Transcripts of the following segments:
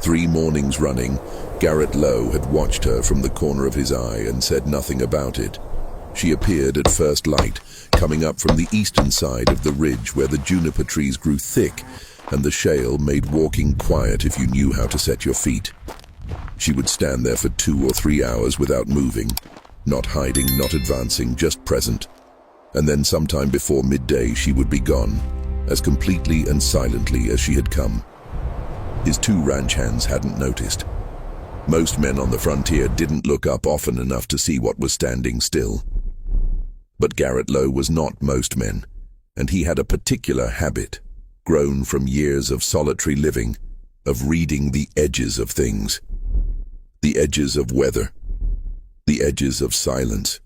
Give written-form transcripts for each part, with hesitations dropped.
3 mornings running, Garrett Lowe had watched her from the corner of his eye and said nothing about it. She appeared at first light, coming up from the eastern side of the ridge where the juniper trees grew thick and the shale made walking quiet if you knew how to set your feet. She would stand there for 2 or 3 hours without moving, not hiding, not advancing, just present. And then sometime before midday she would be gone, as completely and silently as she had come. His 2 ranch hands hadn't noticed. Most men on the frontier didn't look up often enough to see what was standing still. But Garrett Lowe was not most men, and he had a particular habit, grown from years of solitary living, of reading the edges of things. The edges of weather, the edges of silence,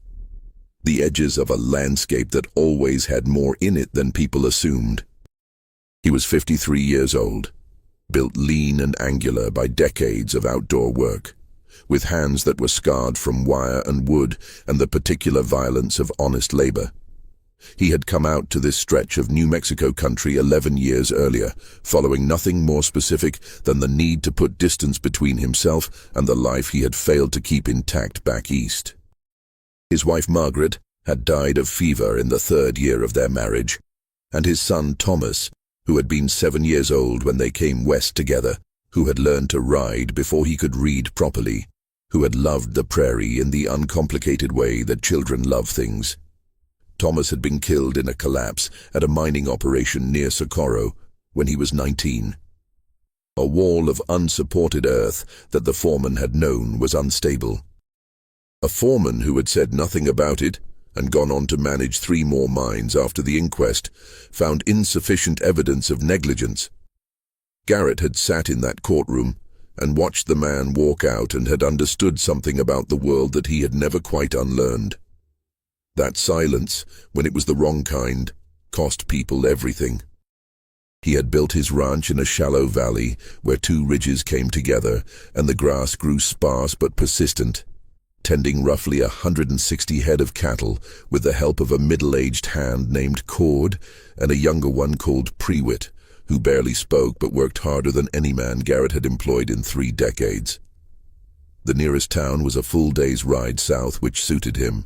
the edges of a landscape that always had more in it than people assumed. He was 53 years old, built lean and angular by decades of outdoor work, with hands that were scarred from wire and wood and the particular violence of honest labor. He had come out to this stretch of New Mexico country 11 years earlier, following nothing more specific than the need to put distance between himself and the life he had failed to keep intact back east. His wife Margaret had died of fever in the 3rd year of their marriage, and his son Thomas, who had been 7 years old when they came west together, who had learned to ride before he could read properly, who had loved the prairie in the uncomplicated way that children love things. Thomas had been killed in a collapse at a mining operation near Socorro when he was 19. A wall of unsupported earth that the foreman had known was unstable. A foreman who had said nothing about it and gone on to manage 3 more mines after the inquest found insufficient evidence of negligence. Garrett had sat in that courtroom and watched the man walk out and had understood something about the world that he had never quite unlearned. That silence, when it was the wrong kind, cost people everything. He had built his ranch in a shallow valley where 2 ridges came together and the grass grew sparse but persistent, tending roughly 160 head of cattle with the help of a middle-aged hand named Cord and a younger one called Prairie, who barely spoke but worked harder than any man Garrett had employed in 3 decades. The nearest town was a full day's ride south, which suited him.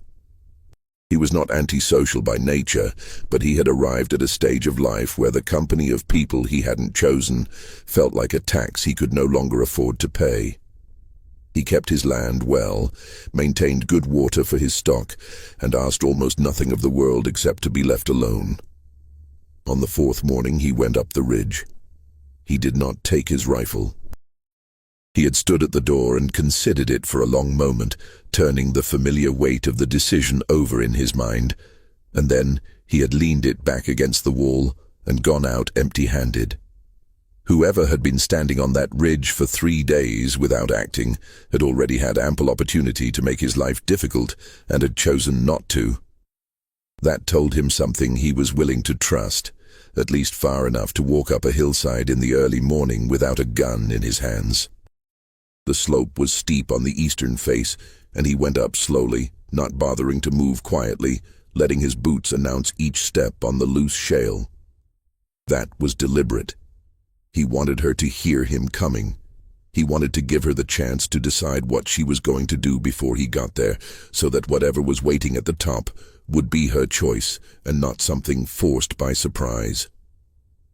He was not antisocial by nature, but he had arrived at a stage of life where the company of people he hadn't chosen felt like a tax he could no longer afford to pay. He kept his land well, maintained good water for his stock, and asked almost nothing of the world except to be left alone. On the 4th morning he went up the ridge. He did not take his rifle. He had stood at the door and considered it for a long moment, turning the familiar weight of the decision over in his mind, and then he had leaned it back against the wall and gone out empty-handed. Whoever had been standing on that ridge for 3 days without acting had already had ample opportunity to make his life difficult and had chosen not to. That told him something he was willing to trust, at least far enough to walk up a hillside in the early morning without a gun in his hands. The slope was steep on the eastern face, and he went up slowly, not bothering to move quietly, letting his boots announce each step on the loose shale. That was deliberate. He wanted her to hear him coming. He wanted to give her the chance to decide what she was going to do before he got there, so that whatever was waiting at the top would be her choice and not something forced by surprise.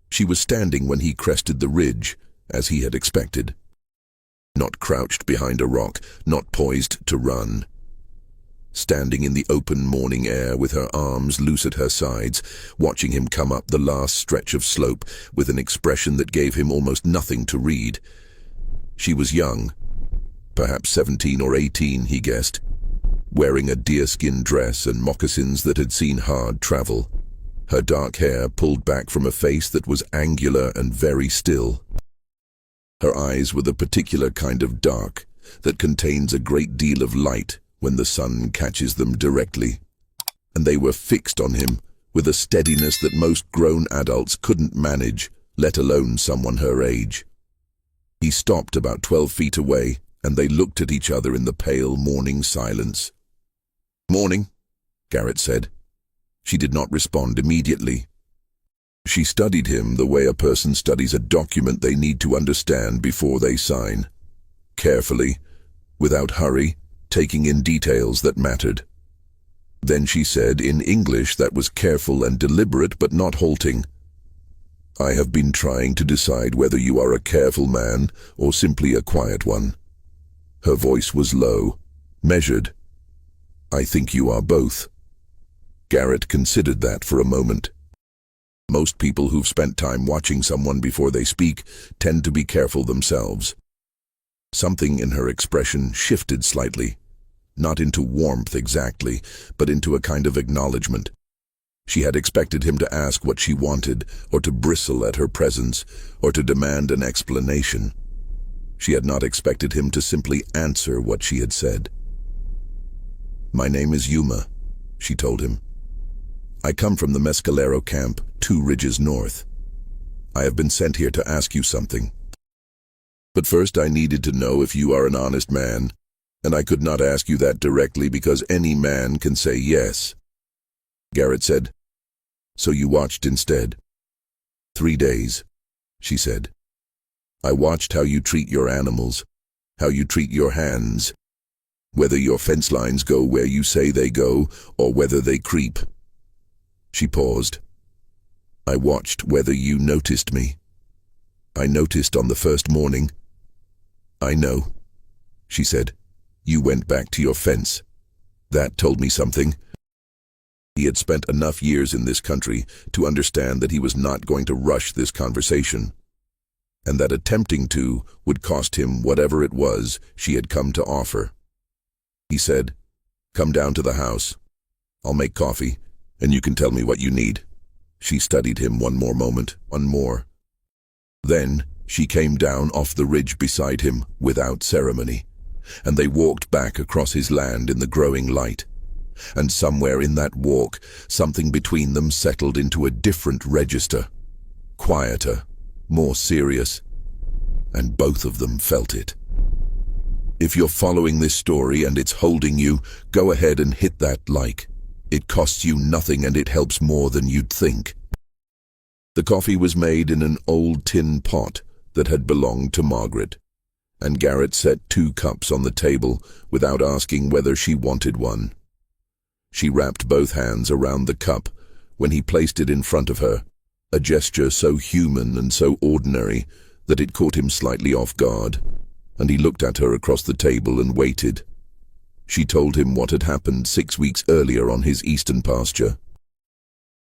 She was standing when he crested the ridge, as he had expected. Not crouched behind a rock, not poised to run. Standing in the open morning air with her arms loose at her sides, watching him come up the last stretch of slope with an expression that gave him almost nothing to read. She was young, perhaps 17 or 18, he guessed, wearing a deerskin dress and moccasins that had seen hard travel, her dark hair pulled back from a face that was angular and very still. Her eyes were the particular kind of dark that contains a great deal of light when the sun catches them directly, and they were fixed on him with a steadiness that most grown adults couldn't manage, let alone someone her age. He stopped about 12 feet away, and they looked at each other in the pale morning silence. "Morning," Garrett said. She did not respond immediately. She studied him the way a person studies a document they need to understand before they sign. Carefully, without hurry, taking in details that mattered. Then she said in English that was careful and deliberate but not halting, "I have been trying to decide whether you are a careful man or simply a quiet one." Her voice was low, measured. "I think you are both." Garrett considered that for a moment. Most people who've spent time watching someone before they speak tend to be careful themselves. Something in her expression shifted slightly, not into warmth exactly, but into a kind of acknowledgement. She had expected him to ask what she wanted, or to bristle at her presence, or to demand an explanation. She had not expected him to simply answer what she had said. "My name is Yuma," she told him. "I come from the Mescalero camp, 2 ridges north. I have been sent here to ask you something. But first I needed to know if you are an honest man, and I could not ask you that directly because any man can say yes." Garrett said, "So you watched instead?" 3 days, she said. "I watched how you treat your animals, how you treat your hands, whether your fence lines go where you say they go, or whether they creep." She paused. "I watched whether you noticed me. I noticed on the first morning." "I know," she said. "You went back to your fence. That told me something." He had spent enough years in this country to understand that he was not going to rush this conversation, and that attempting to would cost him whatever it was she had come to offer. He said, "Come down to the house. I'll make coffee, and you can tell me what you need." She studied him one more moment, one more. Then she came down off the ridge beside him without ceremony, and they walked back across his land in the growing light. And somewhere in that walk, something between them settled into a different register, quieter, more serious, and both of them felt it. If you're following this story and it's holding you, go ahead and hit that like. It costs you nothing and it helps more than you'd think. The coffee was made in an old tin pot that had belonged to Margaret, and Garrett set 2 cups on the table without asking whether she wanted one. She wrapped both hands around the cup when he placed it in front of her, a gesture so human and so ordinary that it caught him slightly off guard, and he looked at her across the table and waited. She told him what had happened 6 weeks earlier on his eastern pasture.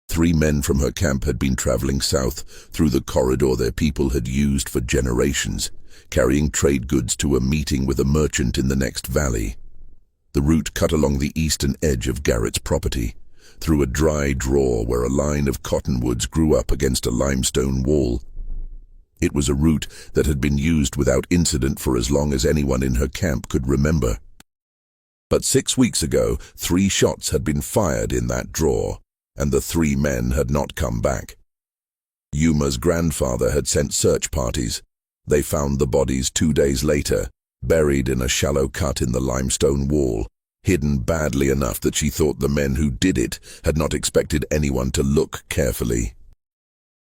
3 men from her camp had been traveling south through the corridor their people had used for generations, carrying trade goods to a meeting with a merchant in the next valley. The route cut along the eastern edge of Garrett's property, through a dry draw where a line of cottonwoods grew up against a limestone wall. It was a route that had been used without incident for as long as anyone in her camp could remember. But 6 weeks ago, 3 shots had been fired in that draw, and the 3 men had not come back. Yuma's grandfather had sent search parties. They found the bodies 2 days later, buried in a shallow cut in the limestone wall, hidden badly enough that she thought the men who did it had not expected anyone to look carefully.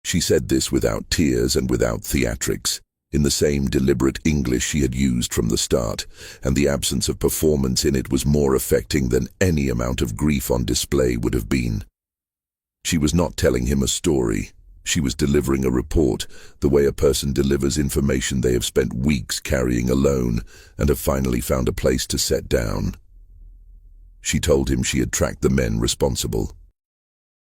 She said this without tears and without theatrics, in the same deliberate English she had used from the start, and the absence of performance in it was more affecting than any amount of grief on display would have been. She was not telling him a story. She was delivering a report, the way a person delivers information they have spent weeks carrying alone and have finally found a place to set down. She told him she had tracked the men responsible.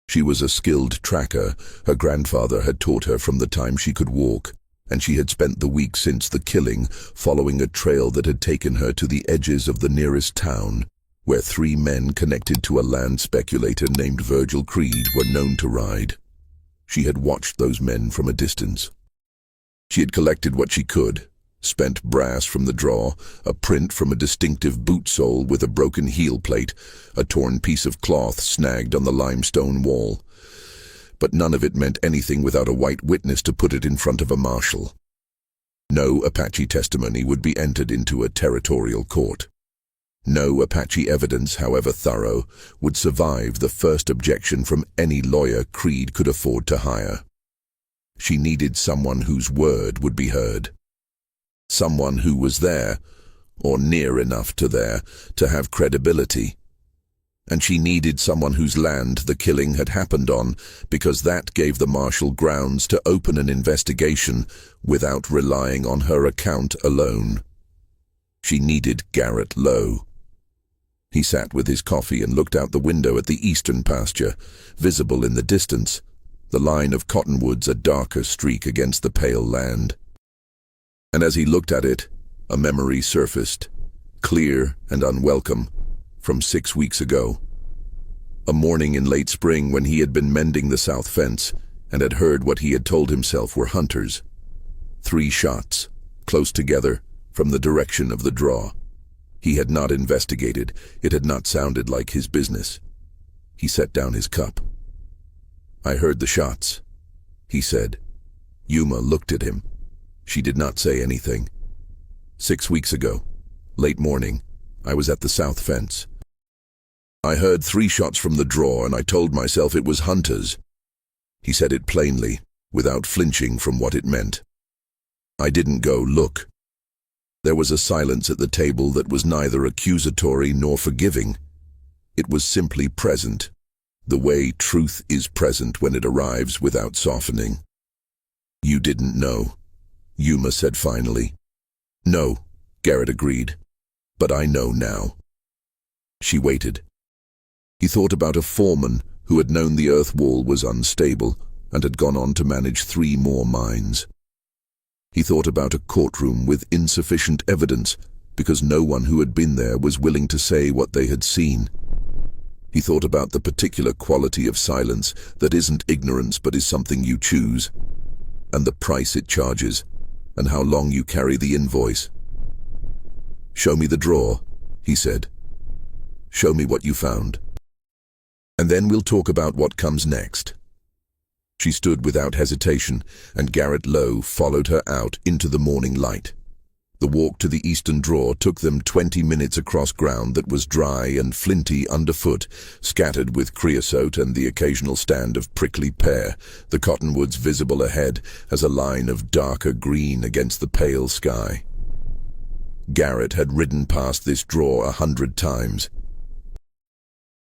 She was a skilled tracker. Her grandfather had taught her from the time she could walk, and she had spent the week since the killing following a trail that had taken her to the edges of the nearest town, where 3 men connected to a land speculator named Virgil Creed were known to ride. She had watched those men from a distance. She had collected what she could, spent brass from the draw, a print from a distinctive boot sole with a broken heel plate, a torn piece of cloth snagged on the limestone wall. But none of it meant anything without a white witness to put it in front of a marshal. No Apache testimony would be entered into a territorial court. No Apache evidence, however thorough, would survive the first objection from any lawyer Creed could afford to hire. She needed someone whose word would be heard. Someone who was there, or near enough to there, to have credibility. And she needed someone whose land the killing had happened on, because that gave the marshal grounds to open an investigation without relying on her account alone. She needed Garrett Lowe. He sat with his coffee and looked out the window at the eastern pasture, visible in the distance, the line of cottonwoods a darker streak against the pale land. And as he looked at it, a memory surfaced, clear and unwelcome, from 6 weeks ago. A morning in late spring when he had been mending the south fence and had heard what he had told himself were hunters. 3 shots, close together, from the direction of the draw. He had not investigated. It had not sounded like his business. He set down his cup. "I heard the shots," he said. Yuma looked at him. She did not say anything. 6 weeks ago, late morning, I was at the south fence. I heard 3 shots from the draw and I told myself it was hunters. He said it plainly, without flinching from what it meant. I didn't go look. There was a silence at the table that was neither accusatory nor forgiving. It was simply present, the way truth is present when it arrives without softening. "You didn't know," Yuma said finally. "No," Garrett agreed, "but I know now." She waited. He thought about a foreman who had known the earth wall was unstable and had gone on to manage 3 more mines. He thought about a courtroom with insufficient evidence because no one who had been there was willing to say what they had seen. He thought about the particular quality of silence that isn't ignorance but is something you choose, and the price it charges, and how long you carry the invoice. "Show me the drawer," he said. "Show me what you found. And then we'll talk about what comes next." She stood without hesitation, and Garrett Lowe followed her out into the morning light. The walk to the eastern drawer took them 20 minutes across ground that was dry and flinty underfoot, scattered with creosote and the occasional stand of prickly pear, the cottonwoods visible ahead as a line of darker green against the pale sky. Garrett had ridden past this drawer 100 times.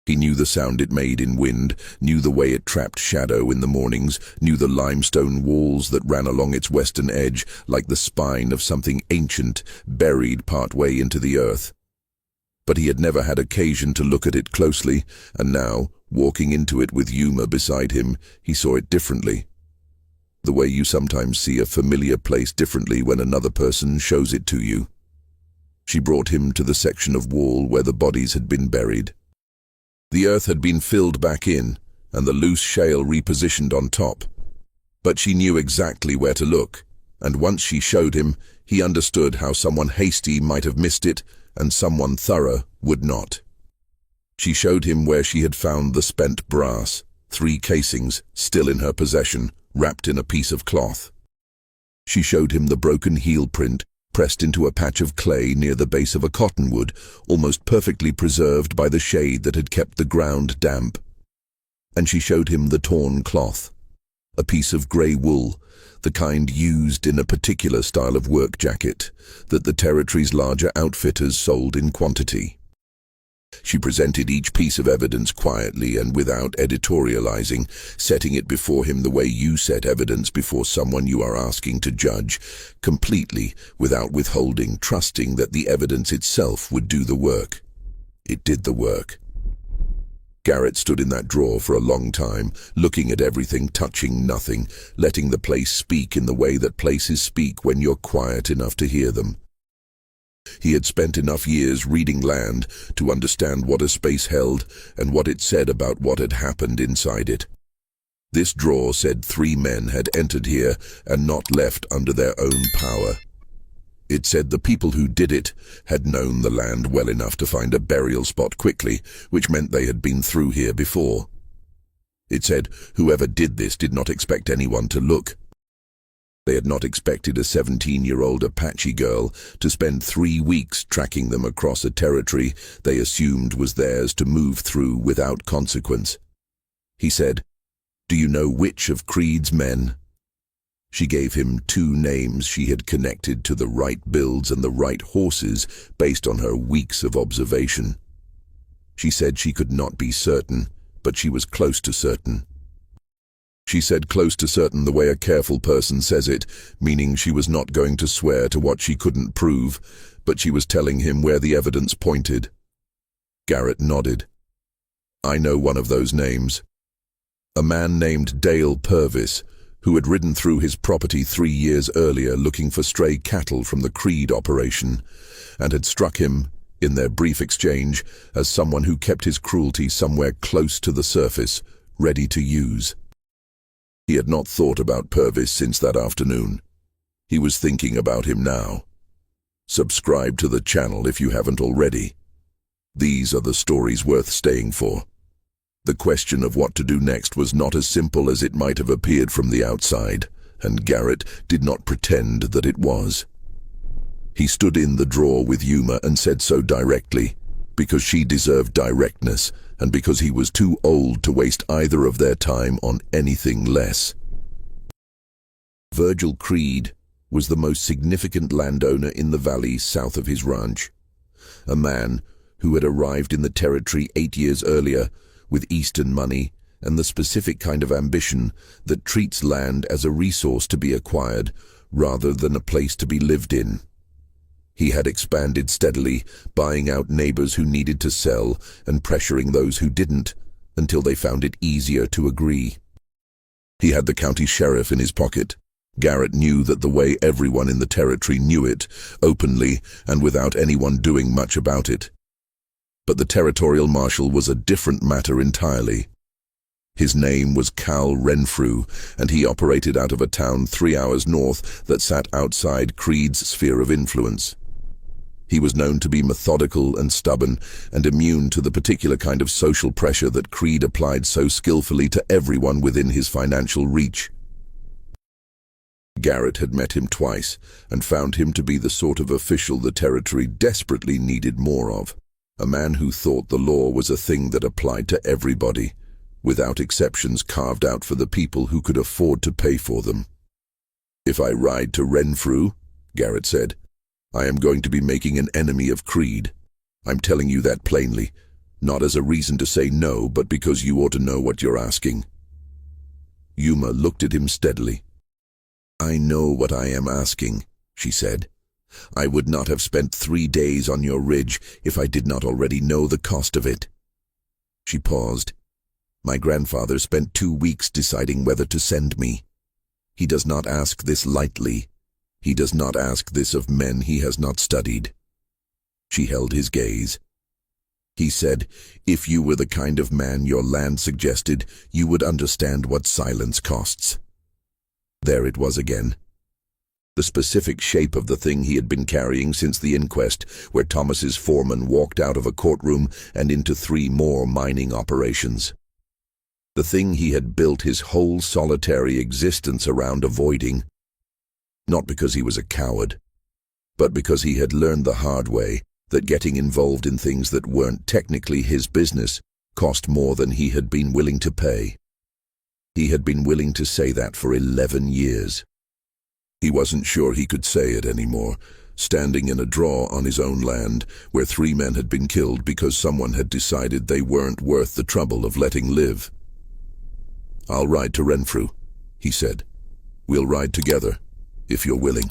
He knew the sound it made in wind, knew the way it trapped shadow in the mornings, knew the limestone walls that ran along its western edge like the spine of something ancient, buried partway into the earth. But he had never had occasion to look at it closely, and now, walking into it with Yuma beside him, he saw it differently. The way you sometimes see a familiar place differently when another person shows it to you. She brought him to the section of wall where the bodies had been buried. The earth had been filled back in, and the loose shale repositioned on top. But she knew exactly where to look, and once she showed him, he understood how someone hasty might have missed it, and someone thorough would not. She showed him where she had found the spent brass, 3 casings, still in her possession, wrapped in a piece of cloth. She showed him the broken heel print, pressed into a patch of clay near the base of a cottonwood, almost perfectly preserved by the shade that had kept the ground damp. And she showed him the torn cloth, a piece of grey wool, the kind used in a particular style of work jacket that the territory's larger outfitters sold in quantity. She presented each piece of evidence quietly and without editorializing, setting it before him the way you set evidence before someone you are asking to judge, completely, without withholding, trusting that the evidence itself would do the work. It did the work. Garrett stood in that drawer for a long time, looking at everything, touching nothing, letting the place speak in the way that places speak when you're quiet enough to hear them. He had spent enough years reading land to understand what a space held and what it said about what had happened inside it. This drawer said 3 men had entered here and not left under their own power. It said the people who did it had known the land well enough to find a burial spot quickly, which meant they had been through here before. It said whoever did this did not expect anyone to look. They had not expected a 17-year-old Apache girl to spend 3 weeks tracking them across a territory they assumed was theirs to move through without consequence. He said, "Do you know which of Creed's men?" She gave him 2 names she had connected to the right builds and the right horses based on her weeks of observation. She said she could not be certain, but she was close to certain. She said close to certain the way a careful person says it, meaning she was not going to swear to what she couldn't prove, but she was telling him where the evidence pointed. Garrett nodded. I know one of those names. A man named Dale Purvis, who had ridden through his property 3 years earlier looking for stray cattle from the Creed operation, and had struck him, in their brief exchange, as someone who kept his cruelty somewhere close to the surface, ready to use. He had not thought about Purvis since that afternoon. He was thinking about him now. Subscribe to the channel if you haven't already. These are the stories worth staying for. The question of what to do next was not as simple as it might have appeared from the outside, and Garrett did not pretend that it was. He stood in the drawer with Yuma and said so directly, because she deserved directness, and because he was too old to waste either of their time on anything less. Virgil Creed was the most significant landowner in the valley south of his ranch, a man who had arrived in the territory 8 years earlier with Eastern money and the specific kind of ambition that treats land as a resource to be acquired rather than a place to be lived in. He had expanded steadily, buying out neighbors who needed to sell and pressuring those who didn't, until they found it easier to agree. He had the county sheriff in his pocket. Garrett knew that the way everyone in the territory knew it, openly and without anyone doing much about it. But the territorial marshal was a different matter entirely. His name was Cal Renfrew, and he operated out of a town 3 hours north that sat outside Creed's sphere of influence. He was known to be methodical and stubborn, and immune to the particular kind of social pressure that Creed applied so skillfully to everyone within his financial reach. Garrett had met him twice, and found him to be the sort of official the territory desperately needed more of. A man who thought the law was a thing that applied to everybody, without exceptions carved out for the people who could afford to pay for them. If I ride to Renfrew, Garrett said, I am going to be making an enemy of Creed. I'm telling you that plainly, not as a reason to say no, but because you ought to know what you're asking. Yuma looked at him steadily. I know what I am asking, she said. I would not have spent 3 days on your ridge if I did not already know the cost of it. She paused. My grandfather spent 2 weeks deciding whether to send me. He does not ask this lightly. He does not ask this of men he has not studied. She held his gaze. He said, if you were the kind of man your land suggested, you would understand what silence costs. There it was again. The specific shape of the thing he had been carrying since the inquest, where Thomas's foreman walked out of a courtroom and into 3 more mining operations. The thing he had built his whole solitary existence around avoiding. Not because he was a coward, but because he had learned the hard way that getting involved in things that weren't technically his business cost more than he had been willing to pay. He had been willing to say that for 11 years. He wasn't sure he could say it anymore, standing in a draw on his own land where 3 men had been killed because someone had decided they weren't worth the trouble of letting live. I'll ride to Renfrew, he said. We'll ride together, if you're willing.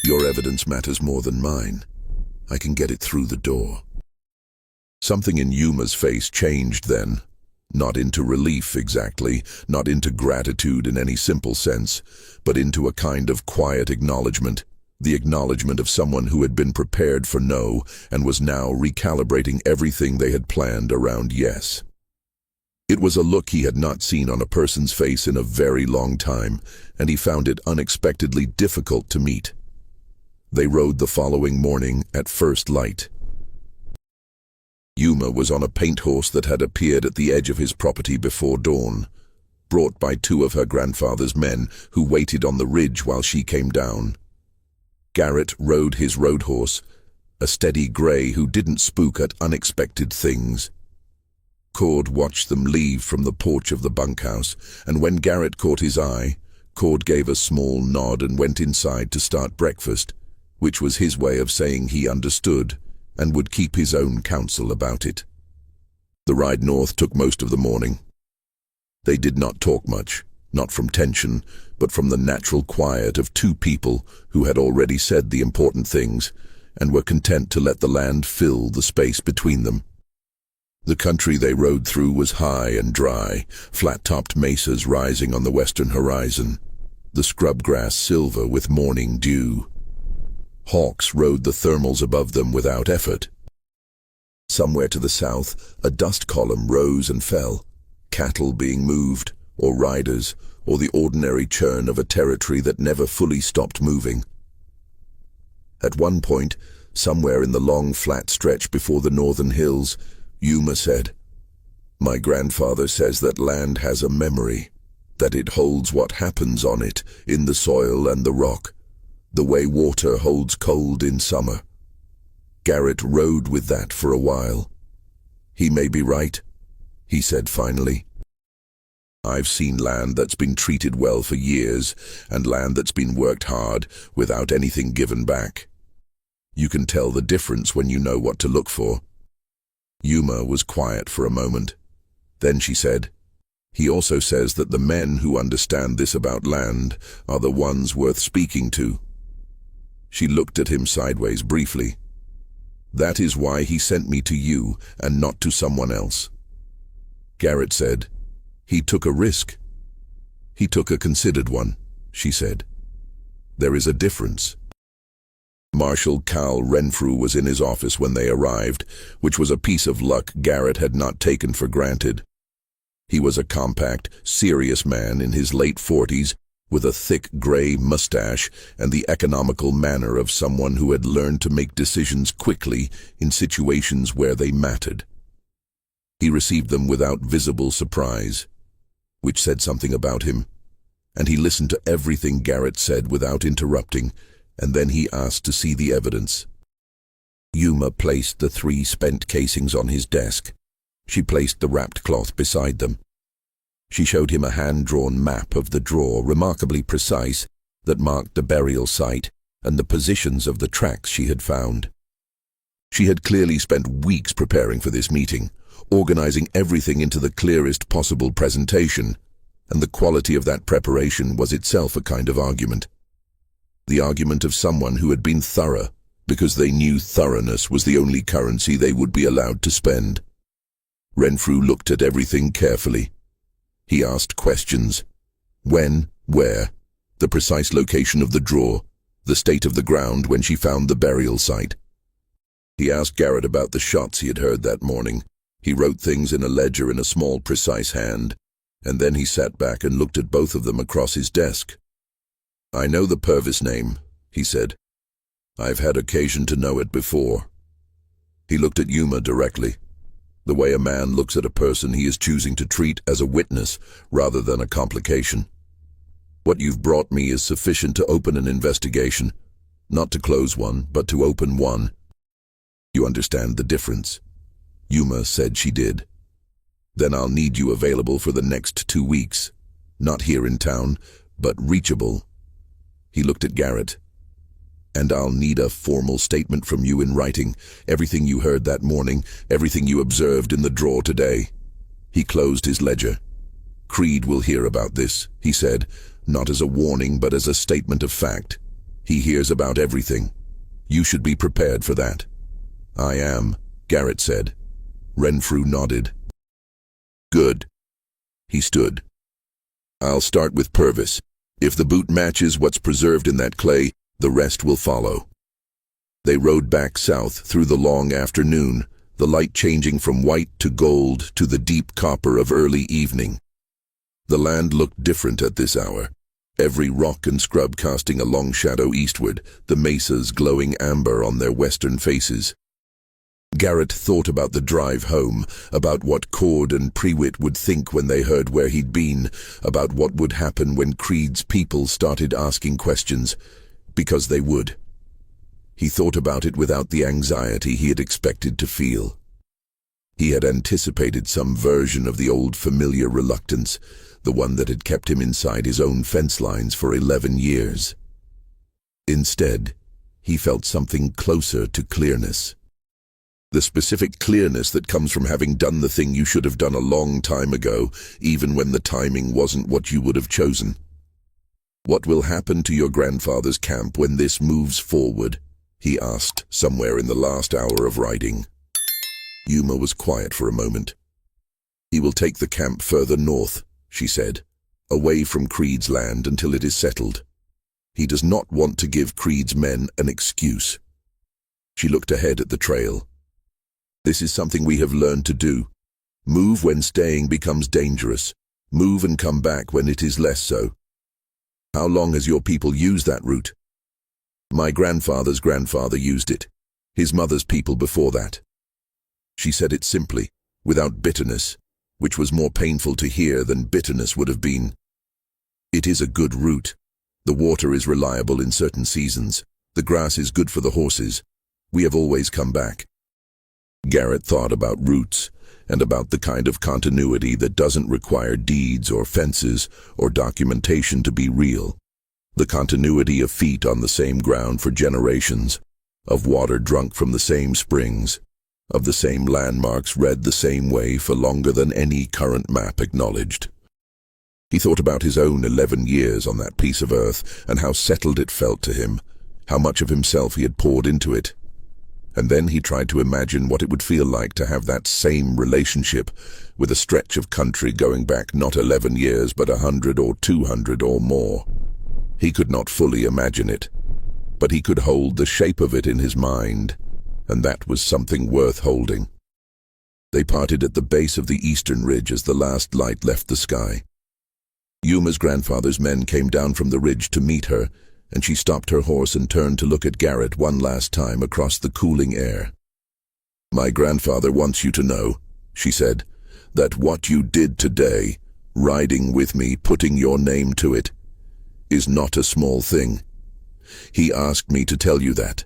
Your evidence matters more than mine. I can get it through the door. Something in Yuma's face changed then. Not into relief exactly, not into gratitude in any simple sense, but into a kind of quiet acknowledgement, the acknowledgement of someone who had been prepared for no and was now recalibrating everything they had planned around yes. It was a look he had not seen on a person's face in a very long time, and he found it unexpectedly difficult to meet. They rode the following morning at first light. Yuma was on a paint horse that had appeared at the edge of his property before dawn, brought by 2 of her grandfather's men who waited on the ridge while she came down. Garrett rode his road horse, a steady gray who didn't spook at unexpected things. Cord watched them leave from the porch of the bunkhouse, and when Garrett caught his eye, Cord gave a small nod and went inside to start breakfast, which was his way of saying he understood and would keep his own counsel about it. The ride north took most of the morning. They did not talk much, not from tension, but from the natural quiet of two people who had already said the important things and were content to let the land fill the space between them. The country they rode through was high and dry, flat-topped mesas rising on the western horizon, the scrub grass silver with morning dew. Hawks rode the thermals above them without effort. Somewhere to the south, a dust column rose and fell, cattle being moved, or riders, or the ordinary churn of a territory that never fully stopped moving. At one point, somewhere in the long flat stretch before the northern hills, Yuma said, "My grandfather says that land has a memory, that it holds what happens on it, in the soil and the rock, the way water holds cold in summer." Garrett rode with that for a while. "He may be right," he said finally. "I've seen land that's been treated well for years, and land that's been worked hard without anything given back. You can tell the difference when you know what to look for." Yuma was quiet for a moment. Then she said, "He also says that the men who understand this about land are the ones worth speaking to." She looked at him sideways briefly. "That is why he sent me to you and not to someone else." Garrett said, "He took a risk." "He took a considered one," she said. "There is a difference." Marshal Cal Renfrew was in his office when they arrived, which was a piece of luck Garrett had not taken for granted. He was a compact, serious man in his late 40s, with a thick gray mustache and the economical manner of someone who had learned to make decisions quickly in situations where they mattered. He received them without visible surprise, which said something about him, and he listened to everything Garrett said without interrupting, and then he asked to see the evidence. Yuma placed the 3 spent casings on his desk. She placed the wrapped cloth beside them. She showed him a hand-drawn map of the drawer, remarkably precise, that marked the burial site and the positions of the tracks she had found. She had clearly spent weeks preparing for this meeting, organizing everything into the clearest possible presentation, and the quality of that preparation was itself a kind of argument. The argument of someone who had been thorough, because they knew thoroughness was the only currency they would be allowed to spend. Renfrew looked at everything carefully. He asked questions. When, where, the precise location of the drawer, the state of the ground when she found the burial site. He asked Garrett about the shots he had heard that morning. He wrote things in a ledger in a small, precise hand, and then he sat back and looked at both of them across his desk. "I know the Purvis name," he said. "I've had occasion to know it before." He looked at Yuma directly, the way a man looks at a person he is choosing to treat as a witness rather than a complication. "What you've brought me is sufficient to open an investigation, not to close one, but to open one. You understand the difference?" Yuma said she did. "Then I'll need you available for the next 2 weeks, not here in town, but reachable." He looked at Garrett. "And I'll need a formal statement from you in writing, everything you heard that morning, everything you observed in the drawer today." He closed his ledger. "Creed will hear about this," he said, "not as a warning but as a statement of fact. He hears about everything. You should be prepared for that." "I am," Garrett said. Renfrew nodded. "Good." He stood. "I'll start with Purvis. If the boot matches what's preserved in that clay, the rest will follow." They rode back south through the long afternoon, the light changing from white to gold to the deep copper of early evening. The land looked different at this hour, every rock and scrub casting a long shadow eastward, the mesas glowing amber on their western faces. Garrett thought about the drive home, about what Cord and Prewitt would think when they heard where he'd been, about what would happen when Creed's people started asking questions, because they would. He thought about it without the anxiety he had expected to feel. He had anticipated some version of the old familiar reluctance, the one that had kept him inside his own fence lines for 11 years. Instead, he felt something closer to clearness. The specific clearness that comes from having done the thing you should have done a long time ago, even when the timing wasn't what you would have chosen. "What will happen to your grandfather's camp when this moves forward?" he asked, somewhere in the last hour of riding. Yuma was quiet for a moment. "He will take the camp further north," she said, "away from Creed's land until it is settled. He does not want to give Creed's men an excuse." She looked ahead at the trail. "This is something we have learned to do. Move when staying becomes dangerous. Move and come back when it is less so. How long has your people used that route?" "My grandfather's grandfather used it. His mother's people before that." She said it simply, without bitterness, which was more painful to hear than bitterness would have been. "It is a good route. The water is reliable in certain seasons. The grass is good for the horses. We have always come back." Garrett thought about routes, and about the kind of continuity that doesn't require deeds or fences or documentation to be real. The continuity of feet on the same ground for generations, of water drunk from the same springs, of the same landmarks read the same way for longer than any current map acknowledged. He thought about his own 11 years on that piece of earth and how settled it felt to him, how much of himself he had poured into it. And then he tried to imagine what it would feel like to have that same relationship with a stretch of country going back not 11 years but 100 or 200 or more. He could not fully imagine it, but he could hold the shape of it in his mind, and that was something worth holding. They parted at the base of the eastern ridge as the last light left the sky. Yuma's grandfather's men came down from the ridge to meet her, and she stopped her horse and turned to look at Garrett one last time across the cooling air. "My grandfather wants you to know," she said, "that what you did today, riding with me, putting your name to it, is not a small thing. He asked me to tell you that."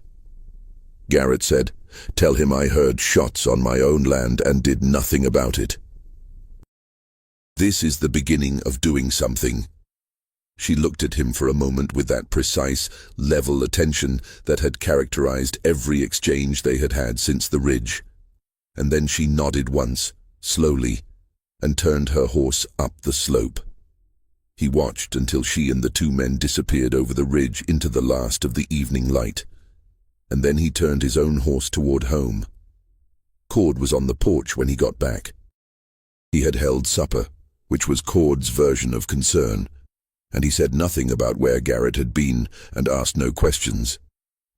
Garrett said, "Tell him I heard shots on my own land and did nothing about it." "This is the beginning of doing something." She looked at him for a moment with that precise, level attention that had characterized every exchange they had had since the ridge. And then she nodded once, slowly, and turned her horse up the slope. He watched until she and the two men disappeared over the ridge into the last of the evening light, and then he turned his own horse toward home. Cord was on the porch when he got back. He had held supper, which was Cord's version of concern, and he said nothing about where Garrett had been and asked no questions.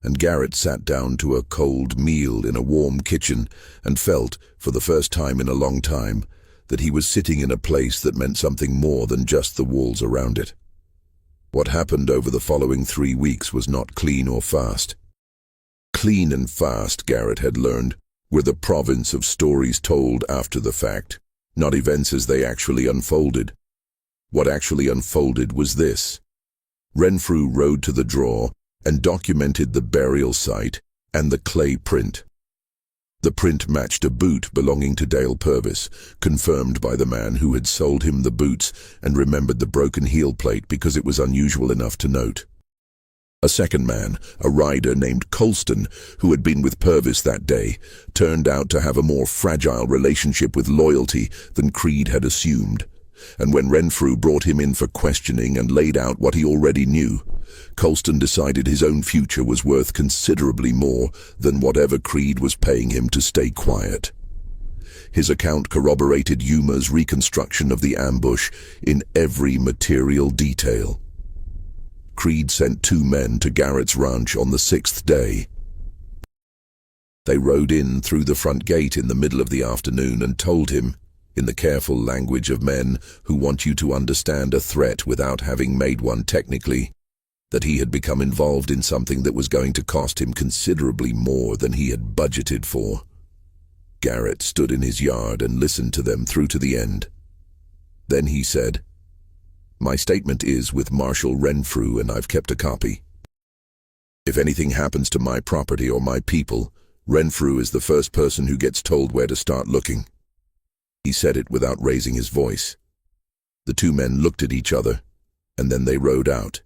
And Garrett sat down to a cold meal in a warm kitchen and felt, for the first time in a long time, that he was sitting in a place that meant something more than just the walls around it. What happened over the following 3 weeks was not clean or fast. Clean and fast, Garrett had learned, were the province of stories told after the fact, not events as they actually unfolded. What actually unfolded was this. Renfrew rode to the draw and documented the burial site and the clay print. The print matched a boot belonging to Dale Purvis, confirmed by the man who had sold him the boots and remembered the broken heel plate because it was unusual enough to note. A second man, a rider named Colston, who had been with Purvis that day, turned out to have a more fragile relationship with loyalty than Creed had assumed. And when Renfrew brought him in for questioning and laid out what he already knew, Colston decided his own future was worth considerably more than whatever Creed was paying him to stay quiet. His account corroborated Yuma's reconstruction of the ambush in every material detail. Creed sent 2 men to Garrett's ranch on the 6th day. They rode in through the front gate in the middle of the afternoon and told him, in the careful language of men who want you to understand a threat without having made one technically, that he had become involved in something that was going to cost him considerably more than he had budgeted for. Garrett stood in his yard and listened to them through to the end. Then he said, "My statement is with Marshal Renfrew, and I've kept a copy. If anything happens to my property or my people, Renfrew is the first person who gets told where to start looking." He said it without raising his voice. The two men looked at each other, and then they rode out.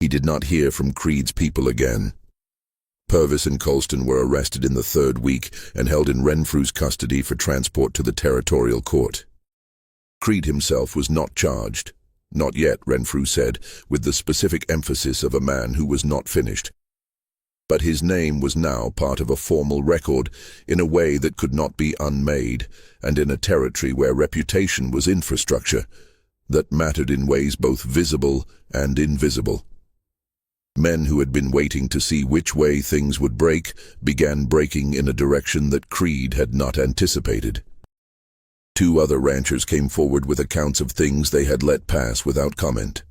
He did not hear from Creed's people again. Purvis and Colston were arrested in the third week and held in Renfrew's custody for transport to the territorial court. Creed himself was not charged. Not yet, Renfrew said, with the specific emphasis of a man who was not finished. But his name was now part of a formal record in a way that could not be unmade, and in a territory where reputation was infrastructure that mattered in ways both visible and invisible. Men who had been waiting to see which way things would break began breaking in a direction that Creed had not anticipated. Two other ranchers came forward with accounts of things they had let pass without comment.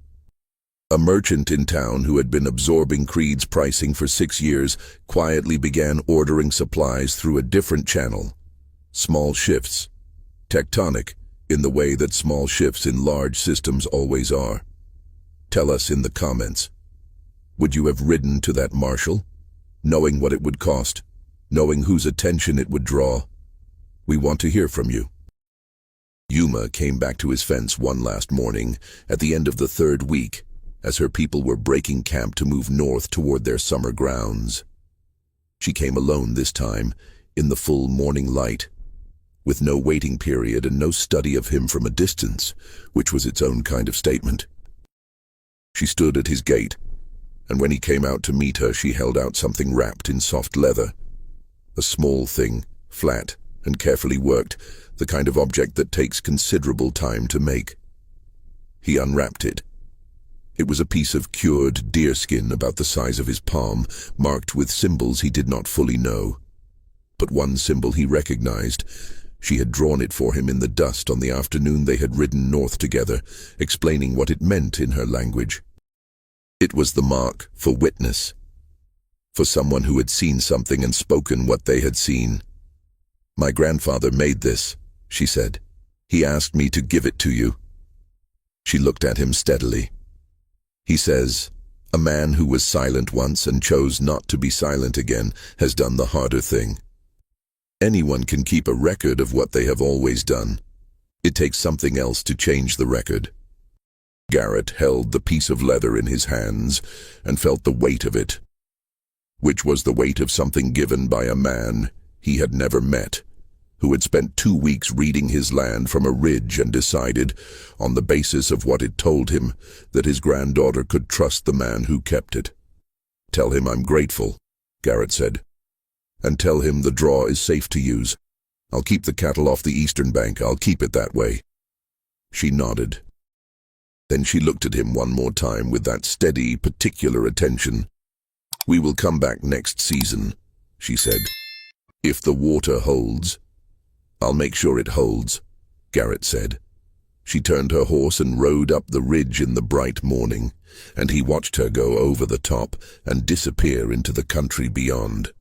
A merchant in town who had been absorbing Creed's pricing for 6 years quietly began ordering supplies through a different channel. Small shifts. Tectonic, in the way that small shifts in large systems always are. Tell us in the comments. Would you have ridden to that marshal, knowing what it would cost, knowing whose attention it would draw? We want to hear from you. Yuma came back to his fence one last morning, at the end of the third week, as her people were breaking camp to move north toward their summer grounds. She came alone this time, in the full morning light, with no waiting period and no study of him from a distance, which was its own kind of statement. She stood at his gate, and when he came out to meet her, she held out something wrapped in soft leather. A small thing, flat and carefully worked, the kind of object that takes considerable time to make. He unwrapped it. It was a piece of cured deerskin about the size of his palm, marked with symbols he did not fully know. But one symbol he recognized. She had drawn it for him in the dust on the afternoon they had ridden north together, explaining what it meant in her language. It was the mark for witness, for someone who had seen something and spoken what they had seen. "My grandfather made this," she said. "He asked me to give it to you." She looked at him steadily. He says, "A man who was silent once and chose not to be silent again has done the harder thing." Anyone can keep a record of what they have always done. It takes something else to change the record. Garrett held the piece of leather in his hands and felt the weight of it, which was the weight of something given by a man he had never met, who had spent 2 weeks reading his land from a ridge and decided, on the basis of what it told him, that his granddaughter could trust the man who kept it. "Tell him I'm grateful," Garrett said. "And tell him the draw is safe to use. I'll keep the cattle off the eastern bank. I'll keep it that way." She nodded. Then she looked at him one more time with that steady, particular attention. "We will come back next season," she said. "If the water holds." "I'll make sure it holds," Garrett said. She turned her horse and rode up the ridge in the bright morning, and he watched her go over the top and disappear into the country beyond.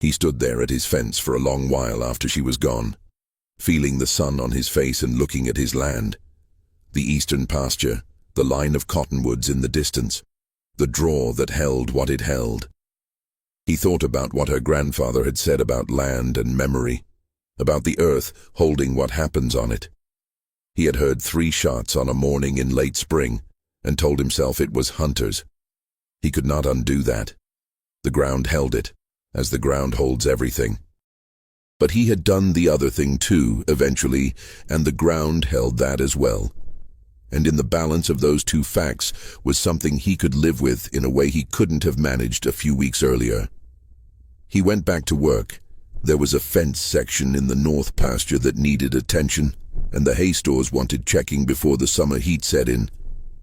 He stood there at his fence for a long while after she was gone, feeling the sun on his face and looking at his land. The eastern pasture, the line of cottonwoods in the distance, the draw that held what it held. He thought about what her grandfather had said about land and memory, about the earth holding what happens on it. He had heard 3 shots on a morning in late spring and told himself it was hunters. He could not undo that. The ground held it, as the ground holds everything. But he had done the other thing too, eventually, and the ground held that as well. And in the balance of those 2 facts was something he could live with in a way he couldn't have managed a few weeks earlier. He went back to work. There was a fence section in the north pasture that needed attention, and the hay stores wanted checking before the summer heat set in,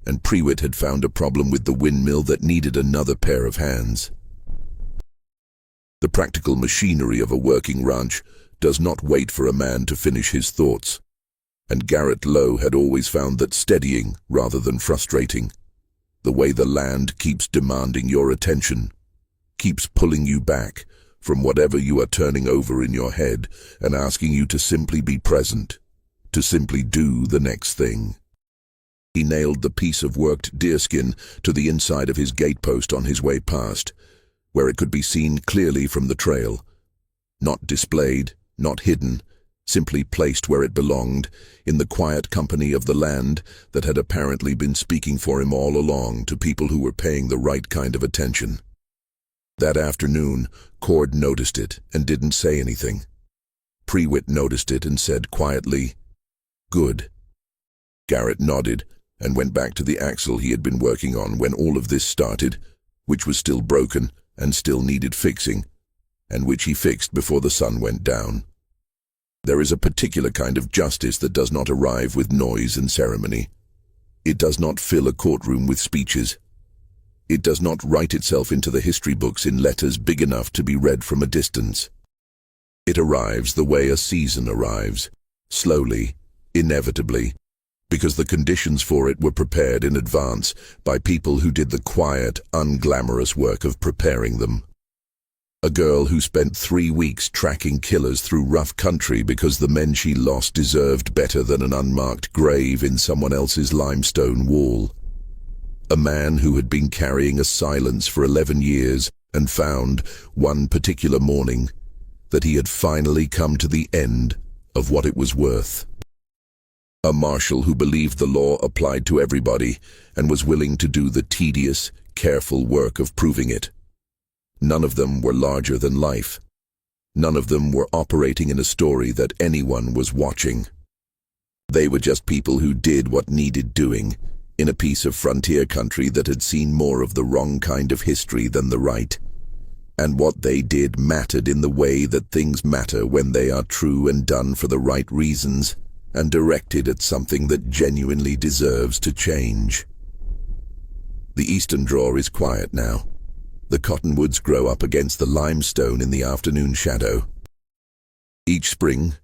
and Prewitt had found a problem with the windmill that needed another pair of hands. The practical machinery of a working ranch does not wait for a man to finish his thoughts, and Garrett Lowe had always found that steadying rather than frustrating. The way the land keeps demanding your attention, keeps pulling you back from whatever you are turning over in your head and asking you to simply be present, to simply do the next thing. He nailed the piece of worked deerskin to the inside of his gatepost on his way past, where it could be seen clearly from the trail. Not displayed, not hidden, simply placed where it belonged, in the quiet company of the land that had apparently been speaking for him all along to people who were paying the right kind of attention. That afternoon, Cord noticed it and didn't say anything. Prewitt noticed it and said quietly, "Good." Garrett nodded and went back to the axle he had been working on when all of this started, which was still broken and still needed fixing, and which he fixed before the sun went down. There is a particular kind of justice that does not arrive with noise and ceremony. It does not fill a courtroom with speeches. It does not write itself into the history books in letters big enough to be read from a distance. It arrives the way a season arrives, slowly, inevitably, because the conditions for it were prepared in advance by people who did the quiet, unglamorous work of preparing them. A girl who spent 3 weeks tracking killers through rough country because the men she lost deserved better than an unmarked grave in someone else's limestone wall. A man who had been carrying a silence for 11 years and found, one particular morning, that he had finally come to the end of what it was worth. A marshal who believed the law applied to everybody and was willing to do the tedious, careful work of proving it. None of them were larger than life. None of them were operating in a story that anyone was watching. They were just people who did what needed doing, in a piece of frontier country that had seen more of the wrong kind of history than the right. And what they did mattered in the way that things matter when they are true and done for the right reasons, and directed at something that genuinely deserves to change. The eastern draw is quiet now. The cottonwoods grow up against the limestone in the afternoon shadow. Each spring,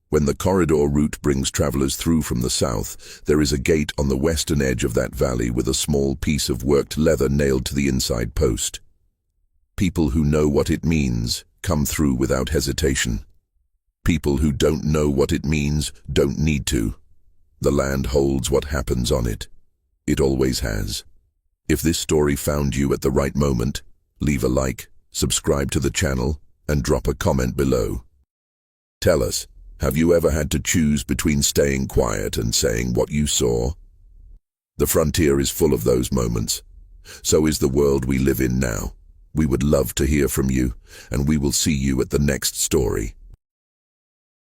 when the corridor route brings travelers through from the south, there is a gate on the western edge of that valley with a small piece of worked leather nailed to the inside post. People who know what it means come through without hesitation. People who don't know what it means don't need to. The land holds what happens on it. It always has. If this story found you at the right moment, leave a like, subscribe to the channel, and drop a comment below. Tell us, have you ever had to choose between staying quiet and saying what you saw? The frontier is full of those moments. So is the world we live in now. We would love to hear from you, and we will see you at the next story.